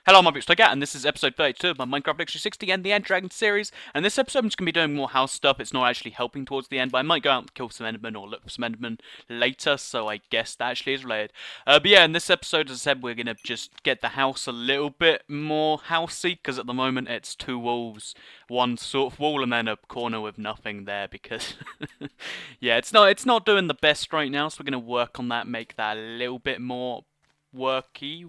Hello, my Toycat, and this is episode 32 of my Minecraft Victory 60 and the End Dragon series. And this episode I'm just going to be doing more house stuff. It's not actually helping towards the end, but I might go out and kill some Endermen or look for some Endermen later, so I guess that actually is related. But yeah, in this episode, as I said, we're going to just get the house a little bit more housey, because at the moment it's two walls, one sort of wall, and then a corner with nothing there, because yeah, it's not doing the best right now, so we're going to work on that, make that a little bit more worky,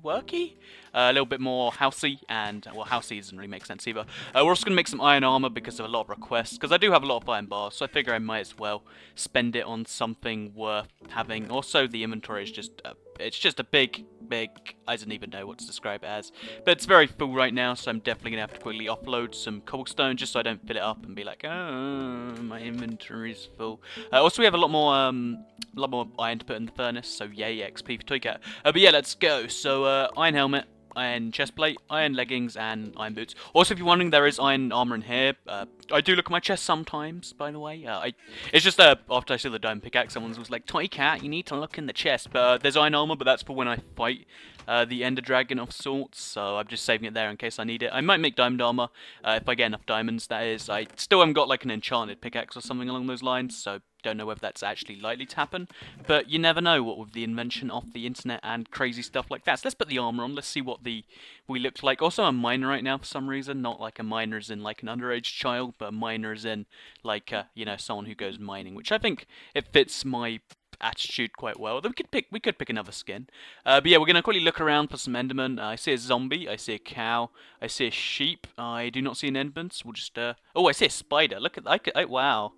a little bit more housey, and well, housey doesn't really make sense either. We're also going to make some iron armor because of a lot of requests, because I do have a lot of iron bars, so I figure I might as well spend it on something worth having. Also, the inventory is just it's just a big, I don't even know what to describe it as, but it's very full right now, so I'm definitely going to have to quickly offload some cobblestone just so I don't fill it up and be like, oh, my inventory's full. Also, we have a lot more iron to put in the furnace, so yay, XP for Toycat. But yeah, let's go. So, iron helmet, iron chestplate, iron leggings, and iron boots. Also, if you're wondering, there is iron armor in here. I do look at my chest sometimes, by the way. It's just after I saw the diamond pickaxe, someone was like, Toycat, you need to look in the chest. But there's iron armor, but that's for when I fight the Ender Dragon of sorts, so I'm just saving it there in case I need it. I might make diamond armor if I get enough diamonds, that is. I still haven't got like an enchanted pickaxe or something along those lines, so don't know whether that's actually likely to happen, but you never know what with the invention of the internet and crazy stuff like that. So let's put the armor on, let's see what we look like. Also, I'm a miner right now for some reason, not like a miner as in like an underage child, but a miner as in like, you know, someone who goes mining, which I think it fits my attitude quite well. We could pick another skin. But yeah, we're gonna quickly look around for some Endermen. I see a zombie, I see a cow, I see a sheep. I do not see an Enderman, so we'll just oh, I see a spider. Look at wow.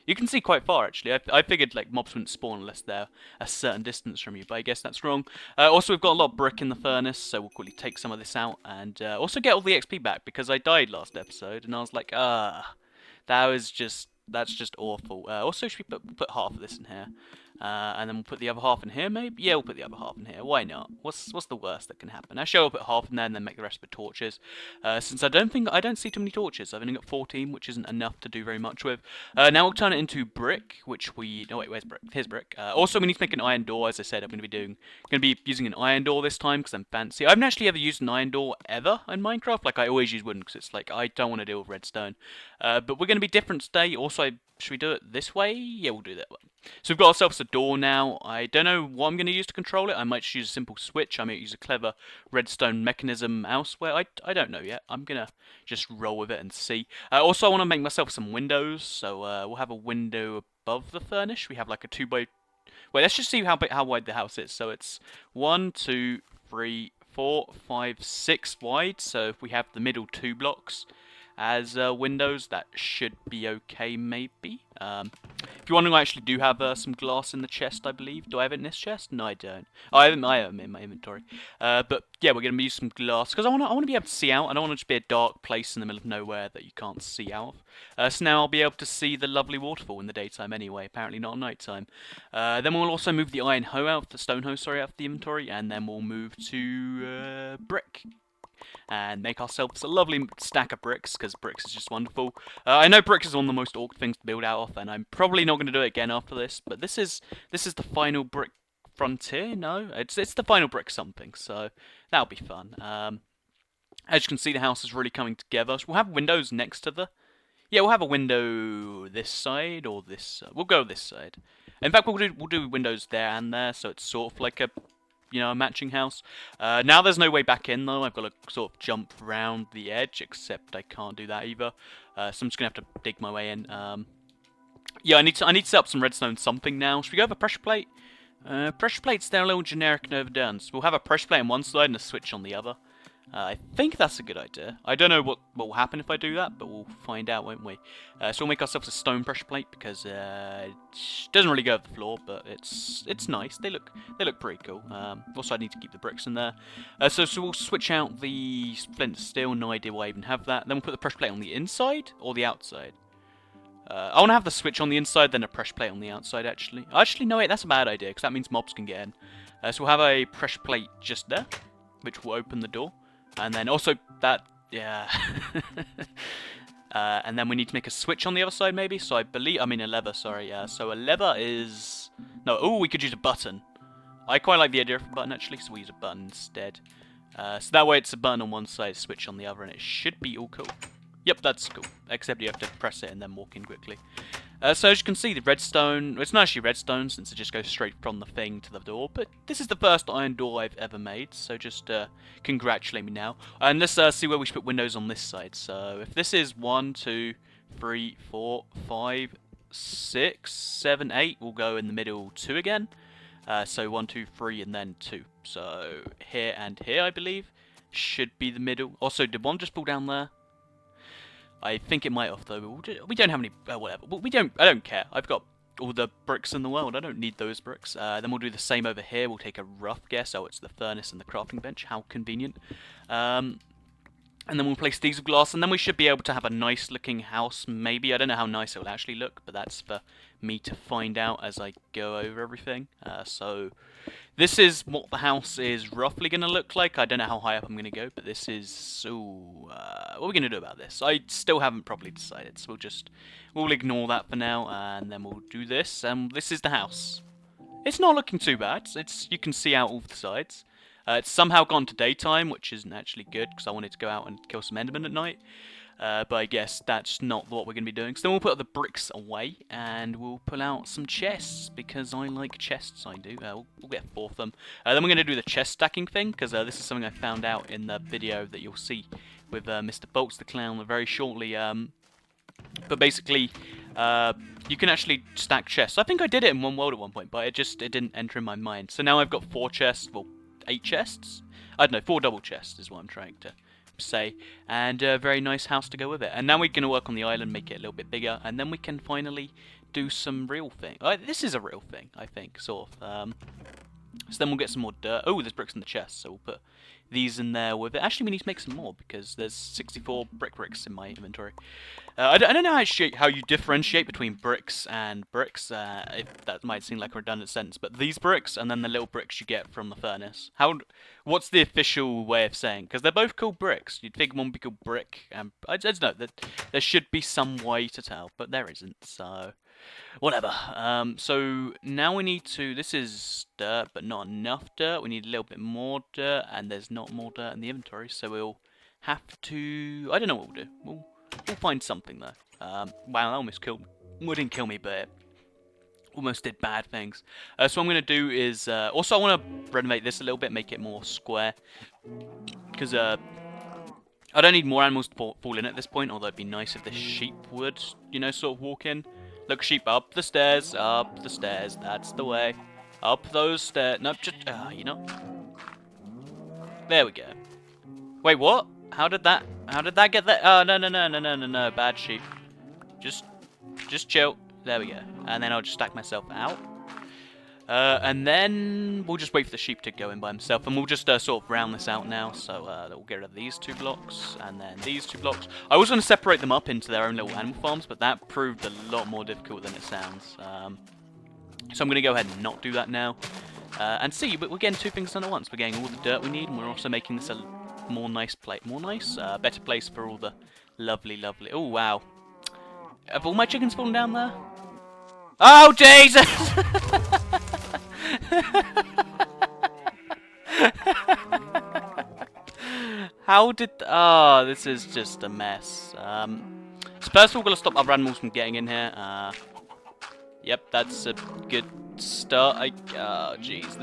You can see quite far, actually. I figured like mobs wouldn't spawn unless they're a certain distance from you, but I guess that's wrong. Also, we've got a lot of brick in the furnace, so we'll quickly take some of this out and also get all the XP back because I died last episode, and I was like, that's just awful. Also, should we put half of this in here? And then we'll put the other half in here, maybe? Yeah, we'll put the other half in here. Why not? What's the worst that can happen? Actually, I'll put half in there and then make the rest with torches. Since I don't see too many torches. I've only got 14, which isn't enough to do very much with. Now we'll turn it into brick, which we... No, wait, where's brick? Here's brick. Also, we need to make an iron door. As I said, I'm going to be using an iron door this time because I'm fancy. I haven't actually ever used an iron door ever in Minecraft. Like, I always use wooden because it's like, I don't want to deal with redstone. But we're going to be different today. Also, should we do it this way? Yeah, we'll do that way. So we've got ourselves a door now. I don't know what I'm going to use to control it. I might just use a simple switch. I might use a clever redstone mechanism elsewhere. I don't know yet. I'm going to just roll with it and see. Also, I want to make myself some windows. So we'll have a window above the furnace. We have like a 2x... Wait, let's just see how wide the house is. So it's 1, 2, 3, 4, 5, 6 wide. So if we have the middle 2 blocks as windows, that should be okay, maybe. If you're wondering, I actually do have some glass in the chest, I believe. Do I have it in this chest? No, I don't. Oh, I have it in my inventory. But yeah, we're going to use some glass because I want to be able to see out. I don't want it to be a dark place in the middle of nowhere that you can't see out of. So now I'll be able to see the lovely waterfall in the daytime anyway. Apparently not at night time. Then we'll also move the iron hoe out, the stone hoe, sorry, out of the inventory, and then we'll move to brick and make ourselves a lovely stack of bricks, because bricks is just wonderful. I know bricks is one of the most awkward things to build out of, and I'm probably not going to do it again after this, but this is the final brick frontier, no? It's the final brick something, so that'll be fun. As you can see, the house is really coming together. So we'll have windows next to the... Yeah, we'll have a window this side, or this... we'll go this side. In fact, we'll do windows there and there, so it's sort of like a... You know, a matching house. Now there's no way back in though. I've got to sort of jump round the edge, except I can't do that either. So I'm just gonna have to dig my way in. Yeah, I need to set up some redstone something now. Should we go with a pressure plate? Pressure plates, they're a little generic and overdone. So we'll have a pressure plate on one side and a switch on the other. I think that's a good idea. I don't know what will happen if I do that, but we'll find out, won't we? So we'll make ourselves a stone pressure plate because it doesn't really go to the floor, but it's nice. They look pretty cool. Also, I need to keep the bricks in there. So we'll switch out the flint steel. No idea why I even have that. Then we'll put the pressure plate on the inside or the outside. I want to have the switch on the inside, then a pressure plate on the outside. Actually, no, wait, that's a bad idea because that means mobs can get in. So we'll have a pressure plate just there, which will open the door. And then also that, yeah. And then we need to make a switch on the other side, maybe. So I mean a lever, sorry. Yeah. So a lever is... No, oh, we could use a button. I quite like the idea of a button, actually, so we use a button instead. So that way it's a button on one side, switch on the other, and it should be all cool. Yep, that's cool. Except you have to press it and then walk in quickly. So as you can see, the redstone, it's not actually redstone since it just goes straight from the thing to the door, but this is the first iron door I've ever made, so just congratulate me now. And let's see where we should put windows on this side. So if this is 1, 2, 3, 4, 5, 6, 7, 8, we'll go in the middle 2 again. So 1, 2, 3, and then 2. So here and here, I believe, should be the middle. Also, did one just fall down there? I think it might have, though. We don't have any, whatever. I don't care. I've got all the bricks in the world. I don't need those bricks. Then we'll do the same over here. We'll take a rough guess. Oh, it's the furnace and the crafting bench. How convenient. And then we'll place these with glass, and then we should be able to have a nice looking house, maybe. I don't know how nice it will actually look, but that's for me to find out as I go over everything. So this is what the house is roughly going to look like. I don't know how high up I'm going to go, but this is... Ooh, what are we going to do about this? I still haven't properly decided, so we'll ignore that for now, and then we'll do this. This is the house. It's not looking too bad. You can see out all the sides. It's somehow gone to daytime, which isn't actually good, because I wanted to go out and kill some endermen at night. But I guess that's not what we're going to be doing. So then we'll put the bricks away, and we'll pull out some chests, because I like chests, I do. We'll get 4 of them. Then we're going to do the chest stacking thing, because this is something I found out in the video that you'll see with Mr. Bolts the Clown very shortly. But basically, you can actually stack chests. I think I did it in one world at one point, but it didn't enter in my mind. So now I've got 4 chests, well, 8 chests? I don't know, 4 double chests is what I'm trying to say. And a very nice house to go with it. And now we're going to work on the island, make it a little bit bigger, and then we can finally do some real thing. This is a real thing, I think, sort of. So then we'll get some more dirt. Oh, there's bricks in the chest, so we'll put these in there with it. Actually, we need to make some more, because there's 64 bricks in my inventory. I don't know how you differentiate between bricks and bricks, if that might seem like a redundant sentence, but these bricks and then the little bricks you get from the furnace. What's the official way of saying? Because they're both called bricks. You'd think one would be called brick, and I don't know, there should be some way to tell, but there isn't, so... Whatever. So now we need to... This is dirt, but not enough dirt. We need a little bit more dirt, and there's not more dirt in the inventory, so we'll have to... I don't know what we'll do. We'll find something, though. Wow, that almost killed me. Well, it didn't kill me, but it almost did bad things. So what I'm going to do is... also, I want to renovate this a little bit, make it more square. Because, I don't need more animals to fall in at this point, although it'd be nice if the sheep would, you know, sort of walk in. Look, sheep, up the stairs, that's the way. Up those stairs, no, just, you know. There we go. Wait, what? How did that get there? Oh, no, bad sheep. Just chill. There we go. And then I'll just stack myself out. And then we'll just wait for the sheep to go in by himself, and we'll just sort of round this out now. So we'll get rid of these 2 blocks, and then these 2 blocks. I was going to separate them up into their own little animal farms, but that proved a lot more difficult than it sounds. So I'm going to go ahead and not do that now. And see, we're getting 2 things done at once. We're getting all the dirt we need, and we're also making this a more nice place. Better place for all the lovely... Oh, wow. Have all my chickens fallen down there? Oh, Jesus! How did... Oh, this is just a mess. So first of all, we're going to stop other animals from getting in here. Yep, that's a good start. Oh, jeez.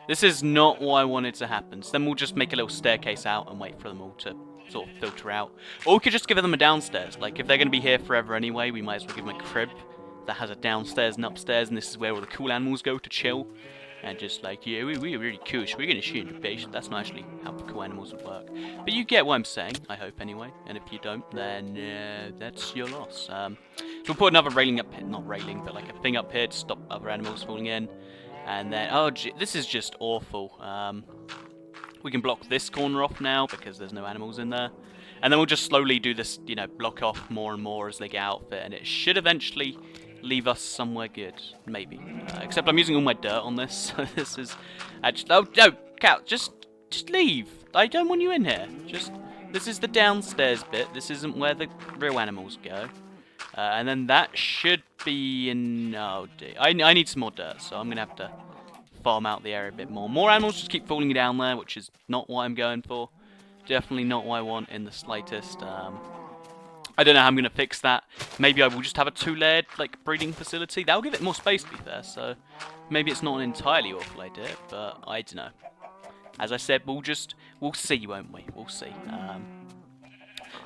This is not what I wanted to happen. So then we'll just make a little staircase out and wait for them all to sort of filter out. Or we could just give them a downstairs. Like, if they're going to be here forever anyway, we might as well give them a crib that has a downstairs and upstairs, and this is where all the cool animals go to chill. And just like, yeah, we're really cool, so we're going to shoot in your face. That's not actually how cool animals would work. But you get what I'm saying, I hope anyway. And if you don't, then that's your loss. So we'll put another railing up here, not railing, but like a thing up here to stop other animals falling in. And then, oh, gee, this is just awful. We can block this corner off now because there's no animals in there. And then we'll just slowly do this, you know, block off more and more as they get out of it. And it should eventually leave us somewhere good, maybe. Except I'm using all my dirt on this, so this is actually... Oh, no, cow, just leave. I don't want you in here. This is the downstairs bit. This isn't where the real animals go. And then that should be in... Oh, dear. I need some more dirt, so I'm going to have to farm out the area a bit more. More animals just keep falling down there, which is not what I'm going for. Definitely not what I want in the slightest. I don't know how I'm going to fix that. Maybe I will just have a 2-layered like breeding facility. That'll give it more space, to be fair. So maybe it's not an entirely awful idea, but I don't know. As I said, we'll see, won't we? We'll see.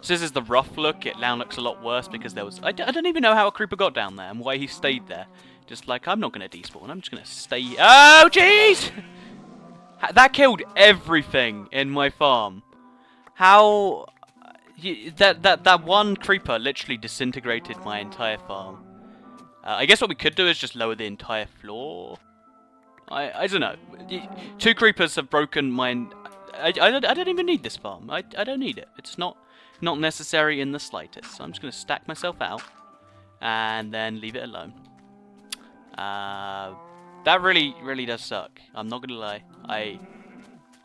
So this is the rough look. It now looks a lot worse because there was... I don't even know how a creeper got down there and why he stayed there. Just like, I'm not going to despawn. I'm just going to stay... Oh, jeez! That killed everything in my farm. How... That one creeper literally disintegrated my entire farm. I guess what we could do is just lower the entire floor. I don't know. 2 creepers have broken my... I don't even need this farm. I don't need it. It's not necessary in the slightest. So I'm just going to stack myself out and then leave it alone. That really does suck. I'm not going to lie.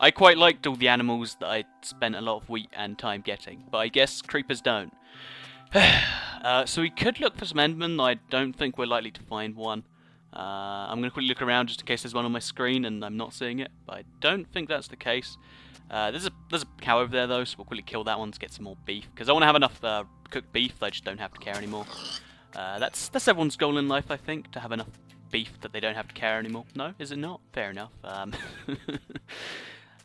I quite liked all the animals that I spent a lot of wheat and time getting, but I guess creepers don't. So we could look for some Endermen. I don't think we're likely to find one. I'm going to quickly look around just in case there's one on my screen and I'm not seeing it, but I don't think that's the case. There's a cow over there though, so we'll quickly kill that one to get some more beef, because I want to have enough cooked beef that I just don't have to care anymore. That's everyone's goal in life, I think, to have enough beef that they don't have to care anymore. No, is it not? Fair enough.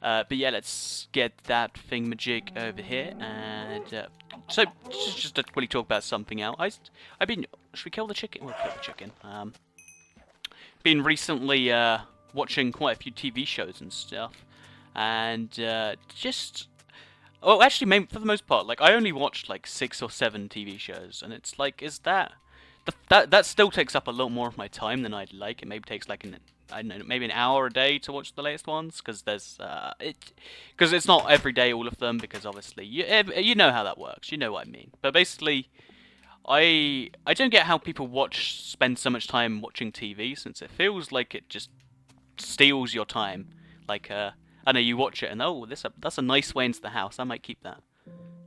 But yeah, let's get that thingamajig over here, and so just to quickly talk about something else. Should we kill the chicken? We'll kill the chicken. Been recently watching quite a few TV shows and stuff, and well, actually, maybe for the most part, like I only watched like 6 or 7 TV shows, and it's like, is that still takes up a lot more of my time than I'd like. It maybe takes like I don't know, maybe an hour a day to watch the latest ones, because there's because it's not every day all of them, because obviously you know how that works. You know what I mean. But basically, I don't get how people spend so much time watching TV, since it feels like it just steals your time. Like I know you watch it and that's a nice way into the house. I might keep that.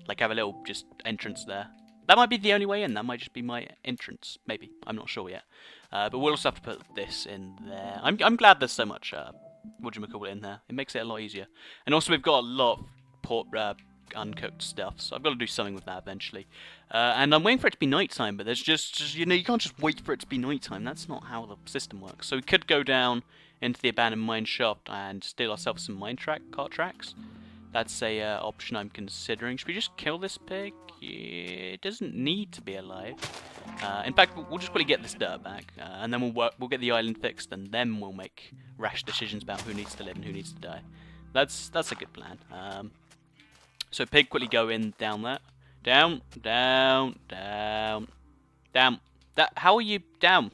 Like have a little just entrance there. That might be the only way in. That might just be my entrance. Maybe. I'm not sure yet. But we'll also have to put this in there. I'm glad there's so much whatchamacallit in there. It makes it a lot easier. And also we've got a lot of uncooked stuff, so I've got to do something with that eventually. And I'm waiting for it to be nighttime, but there's just you can't just wait for it to be nighttime. That's not how the system works. So we could go down into the abandoned mine shaft and steal ourselves some cart tracks. That's a option I'm considering. Should we just kill this pig? Yeah, it doesn't need to be alive. In fact, we'll just quickly get this dirt back, and then we'll get the island fixed, and then we'll make rash decisions about who needs to live and who needs to die. That's a good plan. So pig, quickly go in down there. Down. How are you down?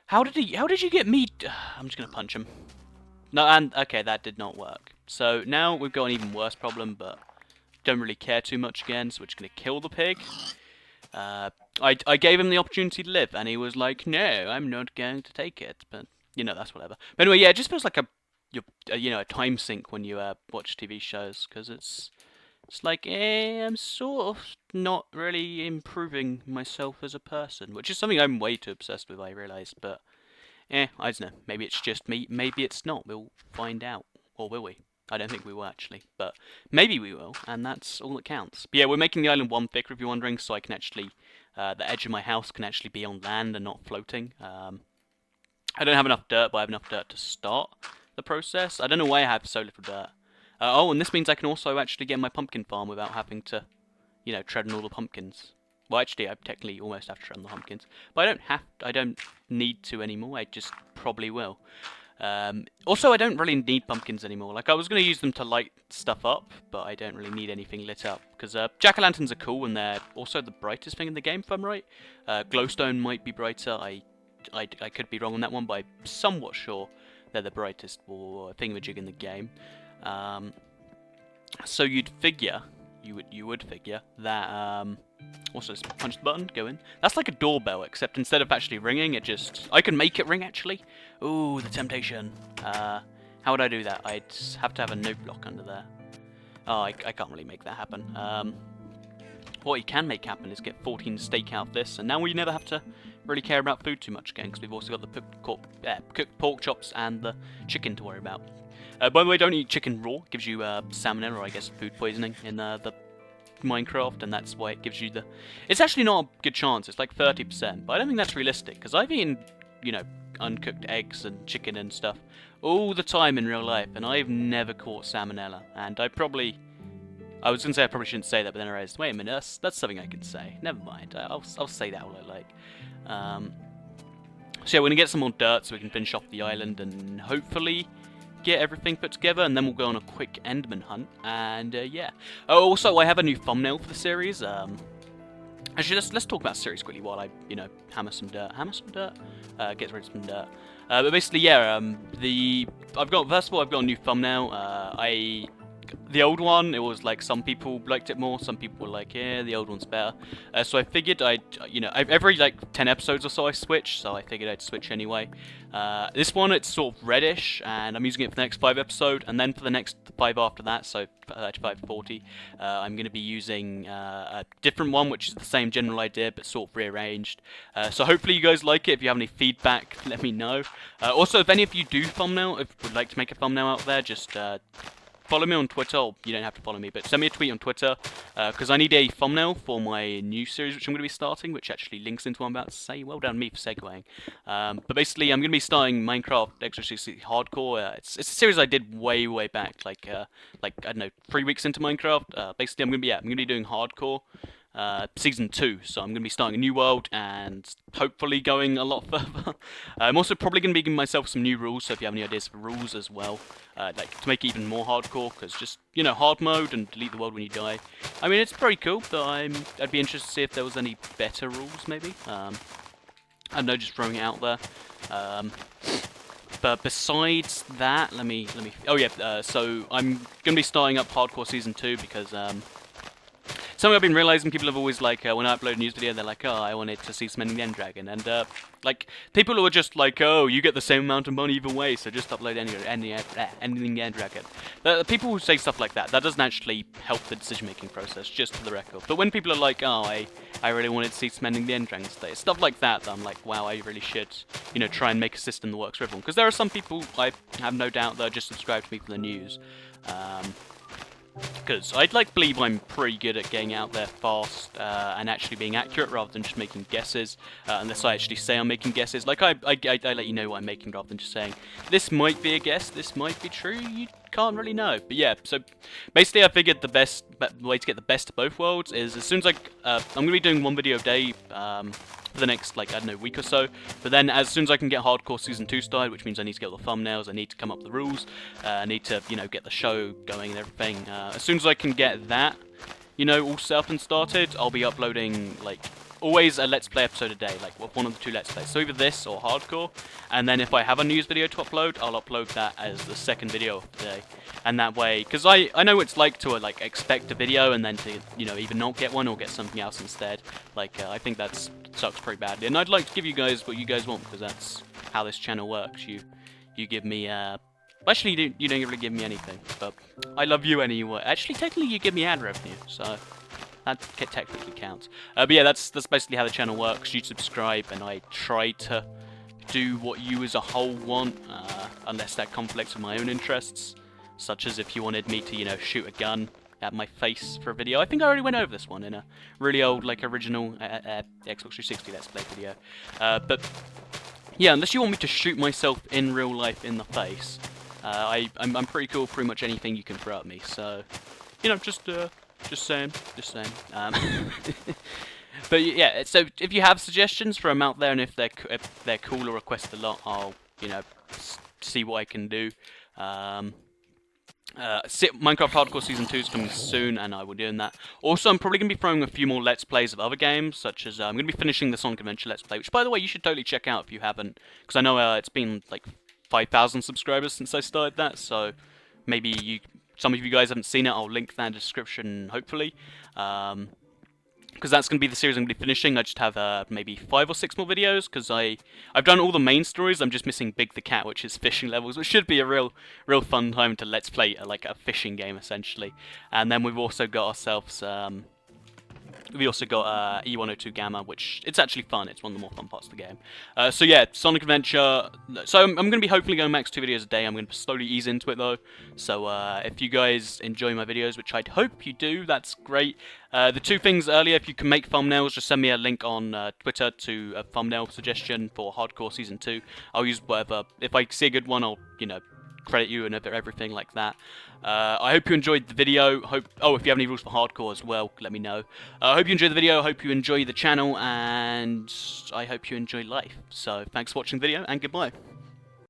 How did you get me? I'm just gonna punch him. No, and okay, that did not work. So now we've got an even worse problem, but don't really care too much again, so we're just going to kill the pig. I gave him the opportunity to live, and he was like, no, I'm not going to take it. But, that's whatever. But anyway, yeah, it just feels like a time sink when you watch TV shows, because it's like, I'm sort of not really improving myself as a person, which is something I'm way too obsessed with, I realise, but, I don't know, maybe it's just me, maybe it's not, we'll find out, or will we? I don't think we will, actually, but maybe we will, and that's all that counts. But yeah, we're making the island 1 thicker, if you're wondering, so I can actually, the edge of my house can actually be on land and not floating. I don't have enough dirt, but I have enough dirt to start the process. I don't know why I have so little dirt. And this means I can also actually get my pumpkin farm without having to, tread on all the pumpkins. Well, actually, I technically almost have to tread on the pumpkins, but I don't need to anymore. I just probably will. Also, I don't really need pumpkins anymore. Like, I was going to use them to light stuff up, but I don't really need anything lit up. Because jack-o'-lanterns are cool, and they're also the brightest thing in the game, if I'm right. Glowstone might be brighter. I could be wrong on that one, but I'm somewhat sure they're the brightest thingamajig in the game. So you'd figure, you would figure that, also just punch the button, go in. That's like a doorbell, except instead of actually ringing, I can make it ring, actually. Ooh, the temptation. How would I do that? I'd have to have a note block under there. Oh, I can't really make that happen. what you can make happen is get 14 steak out of this, and now we never have to really care about food too much again, because we've also got the cooked pork chops and the chicken to worry about. By the way, don't eat chicken raw. It gives you salmonella, or I guess food poisoning in the Minecraft, and that's why it gives you the... It's actually not a good chance, it's like 30%, but I don't think that's realistic, because I've eaten, you know, uncooked eggs and chicken and stuff all the time in real life, and I've never caught salmonella, and I was going to say I probably shouldn't say that, but then I realized, wait a minute, that's something I can say. Never mind, I'll say that all I like. So yeah, we're going to get some more dirt so we can finish off the island and hopefully get everything put together, and then we'll go on a quick Enderman hunt, and yeah. Oh, also, I have a new thumbnail for the series. Actually, let's talk about the series quickly while I, you know, hammer some dirt. Get rid of some dirt. But basically, yeah, first of all, I've got a new thumbnail. The old one, it was like some people liked it more, some people were like, yeah, the old one's better. So I figured every like 10 episodes or so I switch, so I figured I'd switch anyway. This one, it's sort of reddish, and I'm using it for the next 5 episodes, and then for the next 5 after that, so 35 to 40, I'm going to be using a different one, which is the same general idea, but sort of rearranged. So hopefully you guys like it. If you have any feedback, let me know. Also, if any of you do thumbnail, if you would like to make a thumbnail out there, just... follow me on Twitter, or you don't have to follow me, but send me a tweet on Twitter, because I need a thumbnail for my new series which I'm going to be starting, which actually links into what I'm about to say. Well done me for segueing. But basically, I'm going to be starting Minecraft Extra 60 Hardcore. It's a series I did way back, like I don't know, 3 weeks into Minecraft. Basically, I'm going to be doing Hardcore. Season 2, so I'm going to be starting a new world and hopefully going a lot further. I'm also probably going to be giving myself some new rules, so if you have any ideas for rules as well, like to make it even more hardcore, because just, you know, hard mode and delete the world when you die. I mean, it's pretty cool, but I'd be interested to see if there was any better rules, maybe. I don't know, just throwing it out there. But besides that, let me. Oh yeah, so I'm going to be starting up Hardcore Season 2 because something I've been realizing, people have always, like, when I upload a news video, they're like, oh, I wanted to see some Ending the End Dragon, and, like, people who are just like, oh, you get the same amount of money either way, so just upload Ending the End Dragon. People who say stuff like that, that doesn't actually help the decision-making process, just for the record. But when people are like, oh, I really wanted to see some Ending the End Dragon today, stuff like that, I'm like, wow, I really should, you know, try and make a system that works for everyone. Because there are some people, I have no doubt, that are just subscribed to me for the news. Because I'd like to believe I'm pretty good at getting out there fast and actually being accurate rather than just making guesses, unless I actually say I'm making guesses. Like, I let you know what I'm making rather than just saying, this might be a guess, this might be true, you can't really know. But yeah, so basically I figured the best way to get the best of both worlds is as soon as I'm going to be doing 1 video a day for the next, like, I don't know, week or so. But then as soon as I can get Hardcore Season 2 started, which means I need to get all the thumbnails, I need to come up with the rules, I need to, you know, get the show going and everything. As soon as I can get that, you know, all set up and started, I'll be uploading, like, always a Let's Play episode a day, like one of the 2 Let's Plays. So either this or Hardcore, and then if I have a news video to upload, I'll upload that as the second video of the day. And that way, because I know what it's like to like expect a video and then to, you know, either not get one or get something else instead. Like, I think that sucks pretty badly. And I'd like to give you guys what you guys want, because that's how this channel works. You give me, actually, you don't really give me anything, but I love you anyway. Actually, technically, you give me ad revenue, so that technically counts. But yeah, that's basically how the channel works. You subscribe, and I try to do what you as a whole want, unless that conflicts with my own interests, such as if you wanted me to, you know, shoot a gun at my face for a video. I think I already went over this one in a really old, like, original Xbox 360 Let's Play video. But yeah, unless you want me to shoot myself in real life in the face, I'm pretty cool with pretty much anything you can throw at me. So, you know, just saying. But yeah, so if you have suggestions, throw them out there, and if they're cool or request a lot, I'll, you know, see what I can do. Minecraft Hardcore Season 2 is coming soon, and I will be doing that. Also, I'm probably going to be throwing a few more Let's Plays of other games, such as I'm going to be finishing the Sonic Adventure Let's Play, which, by the way, you should totally check out if you haven't, because I know it's been like 5,000 subscribers since I started that, so maybe some of you guys haven't seen it. I'll link that in the description, hopefully. Because that's going to be the series I'm going to be finishing. I just have maybe 5 or 6 more videos, because I've done all the main stories. I'm just missing Big the Cat, which is fishing levels, which should be a real fun time to Let's Play like a fishing game, essentially. And then we've also got ourselves We also got E102 Gamma, which it's actually fun. It's one of the more fun parts of the game. So yeah, Sonic Adventure. So I'm going to be hopefully going max 2 videos a day. I'm going to slowly ease into it though. So if you guys enjoy my videos, which I'd hope you do, that's great. The 2 things earlier, if you can make thumbnails, just send me a link on Twitter to a thumbnail suggestion for Hardcore Season 2. I'll use whatever. If I see a good one, I'll, credit you and everything like that. I hope you enjoyed the video. Oh, if you have any rules for hardcore as well, let me know. I hope you enjoyed the video. I hope you enjoy the channel, and I hope you enjoy life. So thanks for watching the video, and goodbye.